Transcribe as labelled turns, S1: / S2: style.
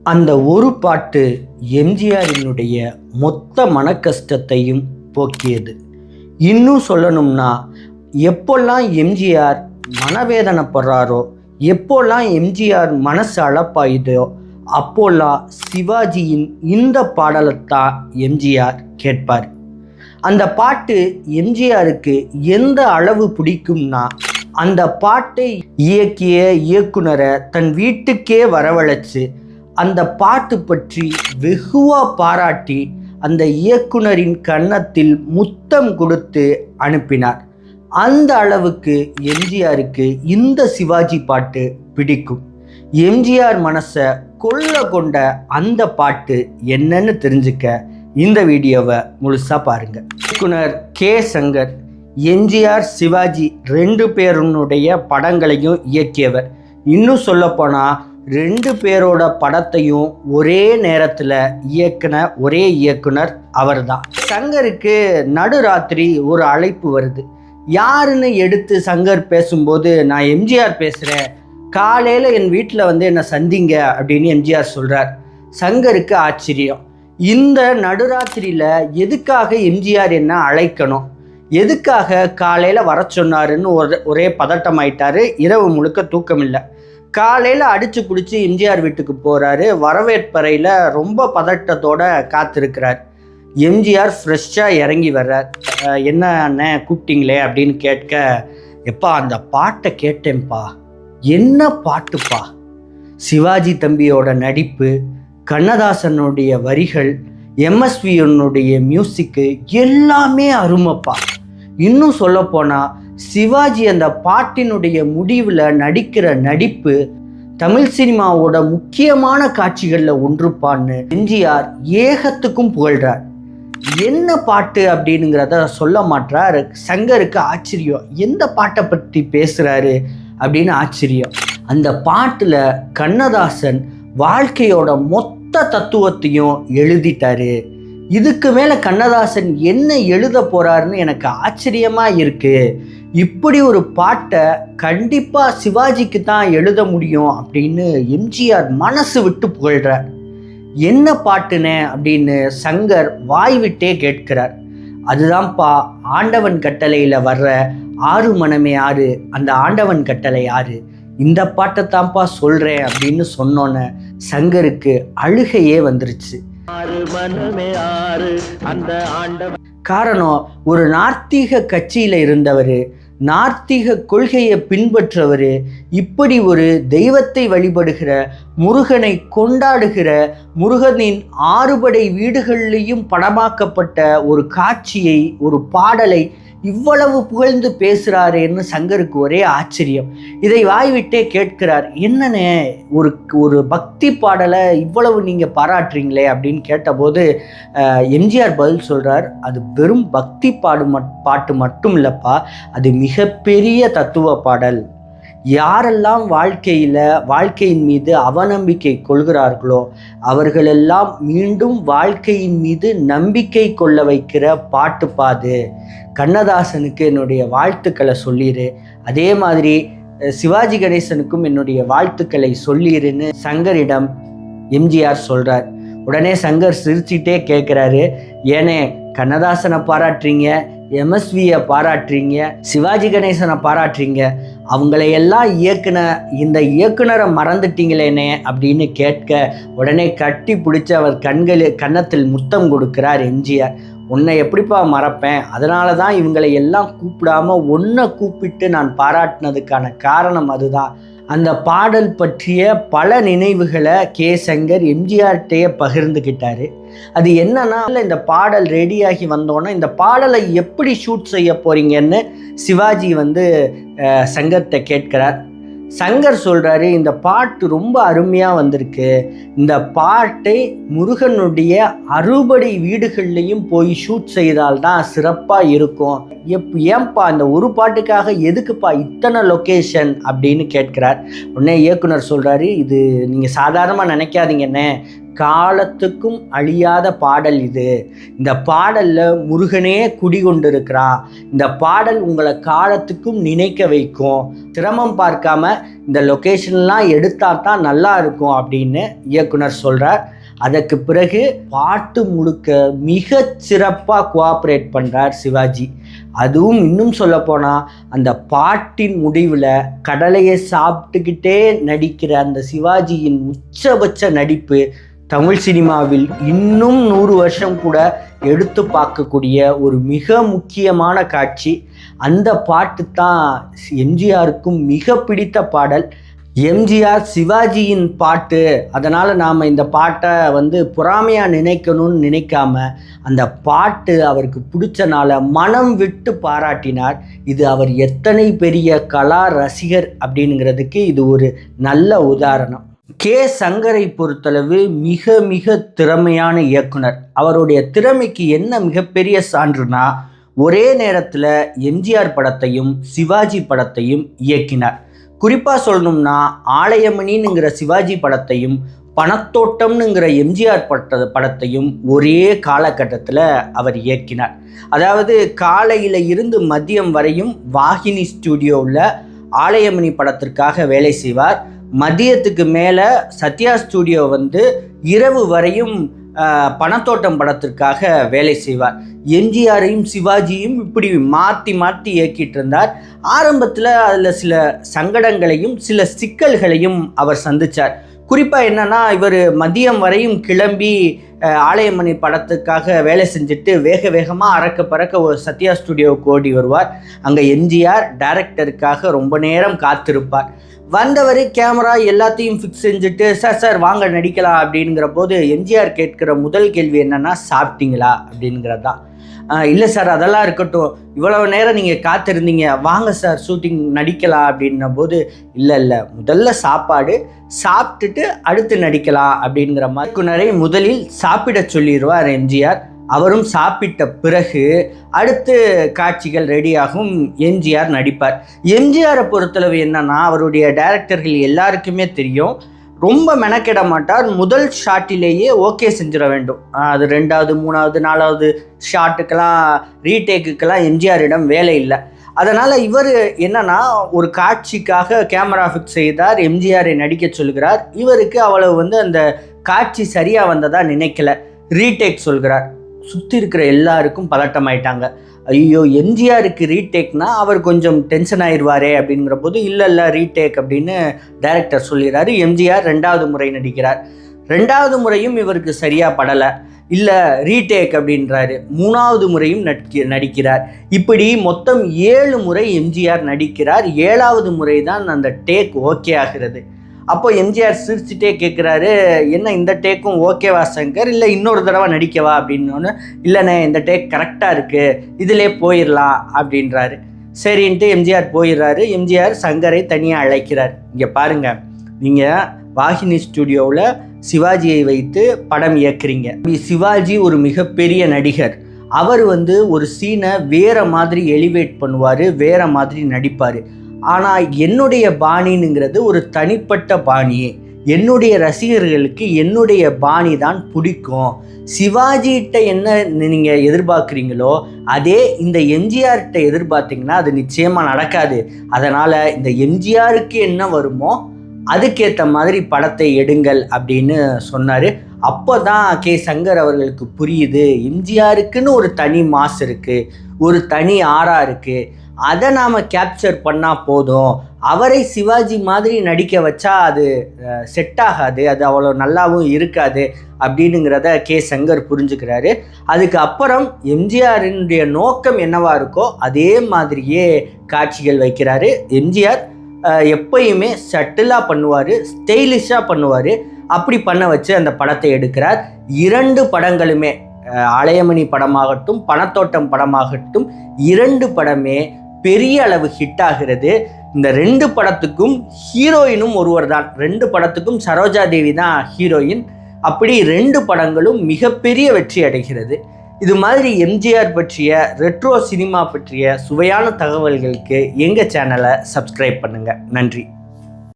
S1: அந்த ஒரு பாட்டு எம்ஜிஆரினுடைய மொத்த மனக்கஷ்டத்தையும் போக்கியது. இன்னும் சொல்லணும்னா, எப்போல்லாம் எம்ஜிஆர் மனவேதனைப்படுறாரோ, எப்போல்லாம் எம்ஜிஆர் மனசு அழப்பாயுதோ, அப்போல்லாம் சிவாஜியின் இந்த பாடலைத்தான் எம்ஜிஆர் கேட்பார். அந்த பாட்டு எம்ஜிஆருக்கு எந்த அளவு பிடிக்கும்னா, அந்த பாட்டை இயக்கிய இயக்குனரை தன் வீட்டுக்கே வரவழைச்சு அந்த பாட்டு பற்றி வெகுவா பாராட்டி அந்த இயக்குனரின் கன்னத்தில் முத்தம் கொடுத்து அனுப்பினார். அந்த அளவுக்கு எம்ஜிஆருக்கு இந்த சிவாஜி பாட்டு பிடிக்கும். எம்ஜிஆர் மனசை கொண்ட அந்த பாட்டு என்னன்னு தெரிஞ்சுக்க இந்த வீடியோவை முழுசா பாருங்க. இயக்குனர் கே. சங்கர் எம்ஜிஆர் சிவாஜி 2 பேருடைய படங்களையும் இயக்கியவர். இன்னும் சொல்லப்போனால் 2 பேரோட படத்தையும் ஒரே நேரத்தில் இயக்குன ஒரே இயக்குனர் அவர் தான். சங்கருக்கு நடுராத்திரி ஒரு அழைப்பு வருது. யாருன்னு எடுத்து சங்கர் பேசும்போது, நான் எம்ஜிஆர் பேசுகிறேன், காலையில் என் வீட்டில் வந்து என்னை சந்திங்க அப்படின்னு எம்ஜிஆர் சொல்கிறார். சங்கருக்கு ஆச்சரியம். இந்த நடுராத்திரியில் எதுக்காக எம்ஜிஆர் என்ன அழைக்கணும், எதுக்காக காலையில் வர சொன்னாருன்னு ஒரே பதட்டமாயிட்டாரு. இரவு முழுக்க தூக்கம் இல்லை. காலையில் அடித்து பிடிச்சி எம்ஜிஆர் வீட்டுக்கு போகிறாரு. வரவேற்பறையில் ரொம்ப பதட்டத்தோடு காத்திருக்கிறார். எம்ஜிஆர் ஃப்ரெஷ்ஷாக இறங்கி வர்றார். என்ன அண்ணன் கூப்பிட்டீங்களே அப்படின்னு கேட்க, எப்பா அந்த பாட்டை கேட்டேன்ப்பா, என்ன பாட்டுப்பா, சிவாஜி தம்பியோட நடிப்பு, கண்ணதாசனுடைய வரிகள், எம்எஸ்வினுடைய மியூசிக்கு எல்லாமே அருமைப்பா. இன்னும் சொல்லப்போனால் சிவாஜி அந்த பாட்டினுடைய முடிவில் நடிக்கிற நடிப்பு தமிழ் சினிமாவோட முக்கியமான காட்சிகளில் ஒன்றுப்பான்னு எம்ஜிஆர் ஏகத்துக்கும் புகழ்றார். என்ன பாட்டு அப்படிங்கிறத சொல்ல மாட்டார். சங்கருக்கு ஆச்சரியம், எந்த பாட்டை பற்றி பேசுகிறாரு அப்படின்னு ஆச்சரியம். அந்த பாட்டில் கண்ணதாசன் வாழ்க்கையோட மொத்த தத்துவத்தையும் எழுதிட்டாரு. இதுக்கு மேலே கண்ணதாசன் என்ன எழுத போகிறாருன்னு எனக்கு ஆச்சரியமாக இருக்குது. இப்படி ஒரு பாட்டை கண்டிப்பாக சிவாஜிக்கு தான் எழுத முடியும் அப்படின்னு எம்ஜிஆர் மனசு விட்டு புகழ்கிறார். என்ன பாட்டுனே அப்படின்னு சங்கர் வாய் விட்டே கேட்கிறார். அதுதான்ப்பா ஆண்டவன் கட்டளையில் வர்ற 6 மனமே 6, அந்த ஆண்டவன் கட்டளை 6, இந்த பாட்டை தான்ப்பா சொல்கிறேன் அப்படின்னு சொன்னோன்னே சங்கருக்கு அழுகையே வந்துருச்சு. காரணம், ஒரு நார்த்தீக கட்சியில் இருந்தவர், நார்த்தீக கொள்கையை பின்பற்றவர், இப்படி ஒரு தெய்வத்தை வழிபடுகிற, முருகனை கொண்டாடுகிற, முருகனின் 6 படை வீடுகளிலையும் படமாக்கப்பட்ட ஒரு காட்சியை, ஒரு பாடலை இவ்வளவு புகழ்ந்து பேசுகிறாரேன்னு சங்கருக்கு ஒரே ஆச்சரியம். இதை வாய்விட்டே கேட்கிறார். என்னன்னே ஒரு பக்தி பாடலை இவ்வளவு நீங்கள் பாராட்டுறீங்களே அப்படின்னு கேட்டபோது எம்ஜிஆர் பதில் சொல்கிறார், அது வெறும் பக்தி பாட்டு மட்டும் இல்லைப்பா, அது மிகப்பெரிய தத்துவ பாடல். யாரெல்லாம் வாழ்க்கையின் மீது அவநம்பிக்கை கொள்கிறார்களோ அவர்களெல்லாம் மீண்டும் வாழ்க்கையின் மீது நம்பிக்கை கொள்ள வைக்கிற பாட்டு பாது. கண்ணதாசனுக்கு என்னுடைய வாழ்த்துக்களை சொல்லிடு, அதே மாதிரி சிவாஜி கணேசனுக்கும் என்னுடைய வாழ்த்துக்களை சொல்லிடுன்னு சங்கரிடம் எம்ஜிஆர் சொல்கிறார். உடனே சங்கர் சிரிச்சிட்டே கேட்குறாரு, ஏனே கண்ணதாசனை பாராட்டுறீங்க, எம்எஸ்வியை பாராட்டுறீங்க, சிவாஜி கணேசனை பாராட்டுறீங்க, அவங்களையெல்லாம் இந்த இயக்குனரை மறந்துட்டீங்களேனே அப்படின்னு கேட்க, உடனே கட்டி பிடிச்சி அவர் கன்னத்தில் முத்தம் கொடுக்கிறார் எம்ஜிஆர். உன்னை எப்படிப்பா மறப்பேன், அதனால தான் இவங்களை எல்லாம் கூப்பிடாம ஒன்றை கூப்பிட்டு நான் பாராட்டினதுக்கான காரணம் அதுதான். அந்த பாடல் பற்றிய பல நினைவுகளை கே. சங்கர் எம்ஜிஆர்கிட்டையே பகிர்ந்துக்கிட்டாரு. அது என்னன்னா, இந்த பாடல் ரெடியாகி வந்தோன்னே இந்த பாடலை எப்படி ஷூட் செய்ய போறீங்கன்னு சிவாஜி வந்து சங்கர்கிட்ட கேட்கிறார். சங்கர் சொல்கிறாரு, இந்த பாட்டு ரொம்ப அருமையாக வந்திருக்கு, இந்த பாட்டை முருகனுடைய 6 படை வீடுகள்லையும் போய் ஷூட் செய்தால்தான் சிறப்பாக இருக்கும். ஏன்பா இந்த ஒரு பாட்டுக்காக எதுக்குப்பா இத்தனை லொக்கேஷன் அப்படின்னு கேட்கிறார். உடனே இயக்குனர் சொல்கிறாரு, இது நீங்கள் சாதாரணமாக நினைக்காதீங்கண்ணே, காலத்துக்கும் அழியாத பாடல் இது. இந்த பாடல்ல முருகனே குடிகொண்டிருக்கிறா. இந்த பாடல் உங்களை காலத்துக்கும் நினைக்க வைக்கும். சிரமம் பார்க்காம இந்த லொகேஷன்லாம் எடுத்தா தான் நல்லா இருக்கும் அப்படின்னு இயக்குனர் சொல்றார். அதற்கு பிறகு பாட்டு முழுக்க மிக சிறப்பாக கோஆப்ரேட் பண்ணுறார் சிவாஜி. அதுவும் இன்னும் சொல்லப்போனால் அந்த பாட்டின் முடிவில் கடலையை சாப்பிட்டுக்கிட்டே நடிக்கிற அந்த சிவாஜியின் உச்சபட்ச நடிப்பு தமிழ் சினிமாவில் இன்னும் 100 வருஷம் கூட எடுத்து பார்க்கக்கூடிய ஒரு மிக முக்கியமான காட்சி. அந்த பாட்டு தான் எம்ஜிஆருக்கும் மிக பிடித்த பாடல். எம்ஜிஆர் சிவாஜியின் பாட்டு, அதனால் நாம் இந்த பாட்டை பொறாமையாக நினைக்கணும்னு நினைக்காம அந்த பாட்டு அவருக்கு பிடிச்சனால மனம் விட்டு பாராட்டினார். இது அவர் எத்தனை பெரிய கலா ரசிகர் அப்படிங்கிறதுக்கு இது ஒரு நல்ல உதாரணம். கே. சங்கரை பொறுத்தளவு மிக மிக திறமையான இயக்குனர். அவருடைய திறமைக்கு என்ன மிகப்பெரிய சான்றுனா, ஒரே நேரத்தில் எம்ஜிஆர் படத்தையும் சிவாஜி படத்தையும் இயக்கினார். குறிப்பாக சொல்லணும்னா ஆலயமணிங்கிற சிவாஜி படத்தையும் பணத்தோட்டம்னுங்கிற எம்ஜிஆர் படத்தையும் ஒரே காலகட்டத்தில் அவர் இயக்கினார். அதாவது காலையில் இருந்து மதியம் வரையும் வாகினி ஸ்டூடியோவில் ஆலயமணி படத்திற்காக வேலை செய்வார். மதியத்துக்கு மேலே சத்யா ஸ்டூடியோ இரவு வரையும் பணத்தோட்டம் படத்திற்காக வேலை செய்வார். எம்ஜிஆரையும் சிவாஜியும் இப்படி மாற்றி மாற்றி இயக்கிட்டு இருந்தார். ஆரம்பத்தில் அதில் சில சங்கடங்களையும் சில சிக்கல்களையும் அவர் சந்தித்தார். குறிப்பாக என்னென்னா, இவர் மதியம் வரையும் கிளம்பி ஆலயமணி படத்துக்காக வேலை செஞ்சுட்டு வேக வேகமாக அறக்க பறக்க ஒரு சத்யா ஸ்டுடியோவுக்கு ஓடி வருவார். அங்கே எம்ஜிஆர் டைரக்டருக்காக ரொம்ப நேரம் காத்திருப்பார். வந்தவர் கேமரா எல்லாத்தையும் ஃபிக்ஸ் செஞ்சுட்டு சார் வாங்க நடிக்கலாம் அப்படிங்கிற போது எம்ஜிஆர் கேட்கிற முதல் கேள்வி என்னென்னா, சாப்பிட்டீங்களா அப்படிங்கிறது தான். இல்லை சார் அதெல்லாம் இருக்கட்டும், இவ்வளவு நேரம் நீங்கள் காத்திருந்தீங்க, வாங்க சார் ஷூட்டிங் நடிக்கலாம் அப்படின்ன போது இல்லை முதல்ல சாப்பாடு சாப்பிட்டுட்டு அடுத்து நடிக்கலாம் அப்படிங்கிற மாதிரி முதலில் சாப்பிட சொல்லிடுவார் எம்ஜிஆர். அவரும் சாப்பிட்ட பிறகு அடுத்து காட்சிகள் ரெடியாகும், எம்ஜிஆர் நடிப்பார். எம்ஜிஆரை பொறுத்தளவு என்னன்னா, அவருடைய டைரக்டர்கள் எல்லாருக்குமே தெரியும், ரொம்ப மெனக்கிட மாட்டார். முதல் ஷாட்டிலேயே ஓகே செஞ்சிட வேண்டும். அது 2வது 3வது 4வது ஷாட்டுக்கெல்லாம் ரீடேக்குக்கெல்லாம் எம்ஜிஆரிடம் வேலை இல்லை. அதனால் இவர் என்னன்னா, ஒரு காட்சிக்காக கேமரா ஃபிக்ஸ் செய்தார், எம்ஜிஆரை நடிக்க சொல்கிறார். இவருக்கு அவ்வளவு அந்த காட்சி சரியாக வந்ததாக நினைக்கல. ரீடேக் சொல்கிறார். சுற்றி இருக்கிற எல்லாருக்கும் பதட்டமாயிட்டாங்க. ஐயோ எம்ஜிஆருக்கு ரீடேக்னா அவர் கொஞ்சம் டென்ஷன் ஆயிடுவாரே அப்படிங்கிற போது இல்லை ரீடேக் அப்படின்னு டைரக்டர் சொல்லிடுறாரு. எம்ஜிஆர் 2வது முறை நடிக்கிறார். 2வது முறையும் இவருக்கு சரியாக படலை. இல்லை ரீடேக் அப்படின்றாரு. 3வது முறையும் நடிக்கிறார். இப்படி மொத்தம் 7 முறை எம்ஜிஆர் நடிக்கிறார். 7வது முறை தான் அந்த டேக் ஓகே ஆகிறது. அப்போ எம்ஜிஆர் சிரிச்சுட்டே கேட்குறாரு, என்ன இந்த டேக்கும் ஓகேவா சங்கர், இல்லை இன்னொரு தடவை நடிக்கவா அப்படின்னோன்னு, இல்லைண்ணே இந்த டேக் கரெக்டாக இருக்குது, இதிலே போயிடலாம் அப்படின்றாரு. சரின்ட்டு எம்ஜிஆர் போயிடுறாரு. எம்ஜிஆர் சங்கரை தனியாக அழைக்கிறார். இங்கே பாருங்கள், நீங்கள் வாகினி ஸ்டுடியோவில் சிவாஜியை வைத்து படம் இயக்குறீங்க. சிவாஜி ஒரு மிகப்பெரிய நடிகர். அவர் ஒரு சீனை வேறு மாதிரி எலிவேட் பண்ணுவார், வேறு மாதிரி நடிப்பார். ஆனால் என்னுடைய பாணிங்கிறது ஒரு தனிப்பட்ட பாணி. என்னுடைய ரசிகர்களுக்கு என்னுடைய பாணி தான் பிடிக்கும். சிவாஜிகிட்ட என்ன நீங்கள் எதிர்பார்க்குறீங்களோ அதே இந்த எம்ஜிஆர்கிட்ட எதிர்பார்த்தீங்கன்னா அது நிச்சயமாக நடக்காது. அதனால் இந்த எம்ஜிஆருக்கு என்ன வருமோ அதுக்கேற்ற மாதிரி படத்தை எடுங்கள் அப்படின்னு சொன்னார். அப்போ தான் கே. சங்கர் அவர்களுக்கு புரியுது, எம்ஜிஆருக்குன்னு ஒரு தனி மாஸ் இருக்குது, ஒரு தனி ஆரா இருக்குது, அதை நாம் கேப்சர் பண்ணால் போதும். அவரை சிவாஜி மாதிரி நடிக்க வச்சா அது செட் ஆகாது, அது அவ்வளோ நல்லாவும் இருக்காது அப்படின்னுங்கிறத கே. சங்கர் புரிஞ்சுக்கிறாரு. அதுக்கு அப்புறம் எம்ஜிஆரினுடைய நோக்கம் என்னவா இருக்கோ அதே மாதிரியே காட்சிகள் வைக்கிறாரு. எம்ஜிஆர் எப்பயுமே சட்டிலாக பண்ணுவார், ஸ்டைலிஷாக பண்ணுவார். அப்படி பண்ண வச்சு அந்த படத்தை எடுக்கிறார். 2 படங்களுமே, ஆலயமணி படமாகட்டும் பணத்தோட்டம் படமாகட்டும், 2 படமே பெரிய அளவு ஹிட் ஆகிறது. இந்த 2 படத்துக்கும் ஹீரோயினும் ஒருவர் தான். 2 படத்துக்கும் சரோஜா தேவி தான் ஹீரோயின். அப்படி 2 படங்களும் மிகப்பெரிய வெற்றி அடைகிறது. இது மாதிரி எம்ஜிஆர் பற்றிய ரெட்ரோ சினிமா பற்றிய சுவையான தகவல்களுக்கு எங்கள் சேனலை சப்ஸ்கிரைப் பண்ணுங்கள். நன்றி.